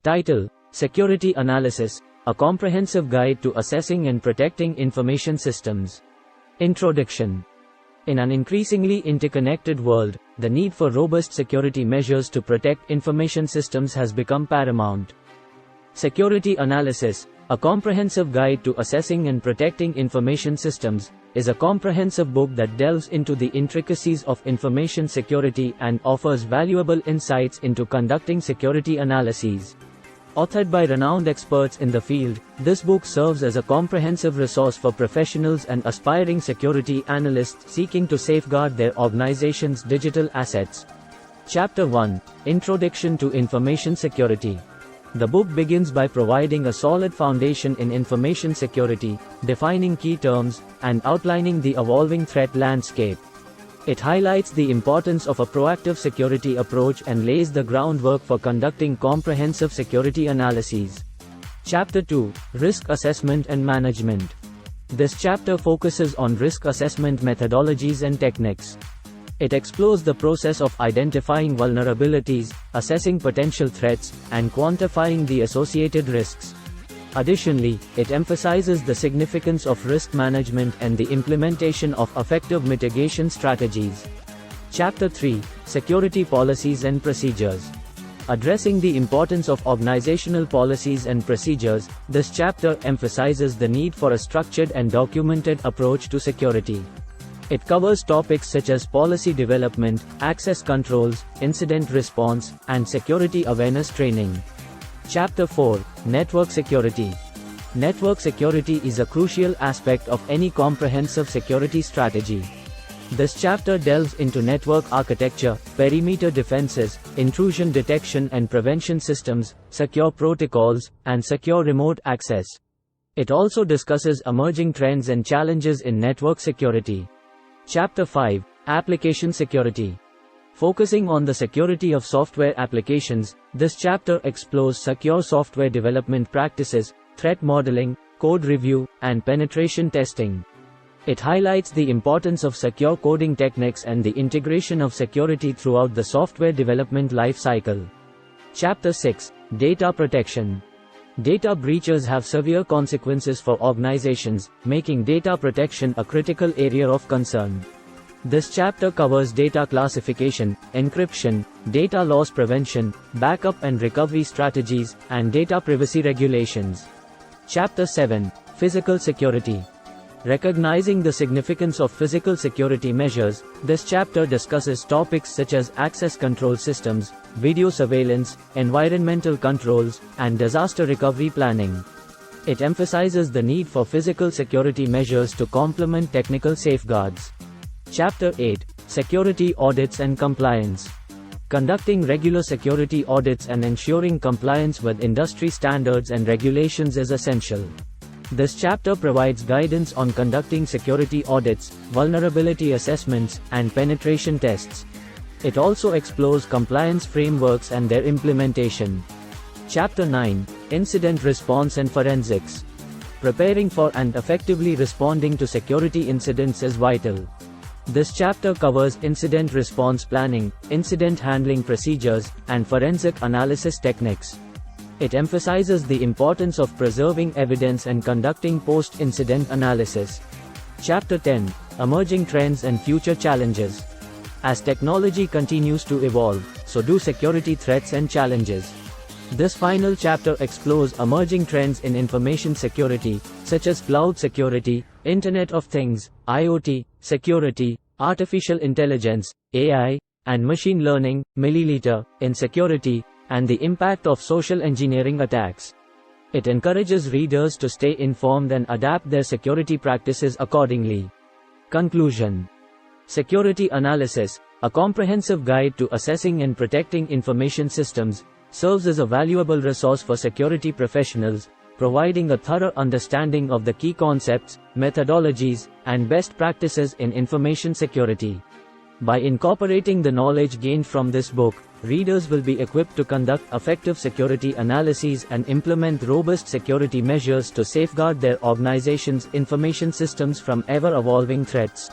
Title: Security Analysis, a comprehensive guide to assessing and protecting information systems. Introduction. In an increasingly interconnected world, the need for robust security measures to protect information systems has become paramount. Security Analysis, a comprehensive guide to assessing and protecting information systems, is a comprehensive book that delves into the intricacies of information security and offers valuable insights into conducting security analyses. Authored by renowned experts in the field, this book serves as a comprehensive resource for professionals and aspiring security analysts seeking to safeguard their organization's digital assets. Chapter 1: Introduction to Information Security. The book begins by providing a solid foundation in information security, defining key terms, and outlining the evolving threat landscape. It highlights the importance of a proactive security approach and lays the groundwork for conducting comprehensive security analyses. Chapter 2: Risk Assessment and Management. This chapter focuses on risk assessment methodologies and techniques. It explores the process of identifying vulnerabilities, assessing potential threats, and quantifying the associated risks. Additionally, it emphasizes the significance of risk management and the implementation of effective mitigation strategies. Chapter 3: Security Policies and Procedures. Addressing the importance of organizational policies and procedures, this chapter emphasizes the need for a structured and documented approach to security. It covers topics such as policy development, access controls, incident response, and security awareness training. Chapter 4: Network Security. Network security is a crucial aspect of any comprehensive security strategy. This chapter delves into network architecture, perimeter defenses, intrusion detection and prevention systems, secure protocols, and secure remote access. It also discusses emerging trends and challenges in network security. Chapter 5: Application Security. Focusing on the security of software applications, this chapter explores secure software development practices, threat modeling, code review, and penetration testing. It highlights the importance of secure coding techniques and the integration of security throughout the software development lifecycle. Chapter 6: Data Protection. Data breaches have severe consequences for organizations, making data protection a critical area of concern. This chapter covers data classification, encryption, data loss prevention, backup and recovery strategies, and data privacy regulations. Chapter 7: Physical Security. Recognizing the significance of physical security measures, this chapter discusses topics such as access control systems, video surveillance, environmental controls, and disaster recovery planning. It emphasizes the need for physical security measures to complement technical safeguards. Chapter 8: Security Audits and Compliance. Conducting regular security audits and ensuring compliance with industry standards and regulations is essential. This chapter provides guidance on conducting security audits, vulnerability assessments, and penetration tests. It also explores compliance frameworks and their implementation. Chapter 9: Incident Response and Forensics. Preparing for and effectively responding to security incidents is vital. This chapter covers incident response planning, incident handling procedures, and forensic analysis techniques. It emphasizes the importance of preserving evidence and conducting post-incident analysis. Chapter 10: Emerging Trends and Future Challenges. As technology continues to evolve, so do security threats and challenges. This final chapter explores emerging trends in information security, such as cloud security, Internet of Things, IoT, security, artificial intelligence, AI, and machine learning, in security, and the impact of social engineering attacks. It encourages readers to stay informed and adapt their security practices accordingly. Conclusion. Security Analysis, a comprehensive guide to assessing and protecting information systems, serves as a valuable resource for security professionals, providing a thorough understanding of the key concepts, methodologies, and best practices in information security. By incorporating the knowledge gained from this book, readers will be equipped to conduct effective security analyses and implement robust security measures to safeguard their organization's information systems from ever-evolving threats.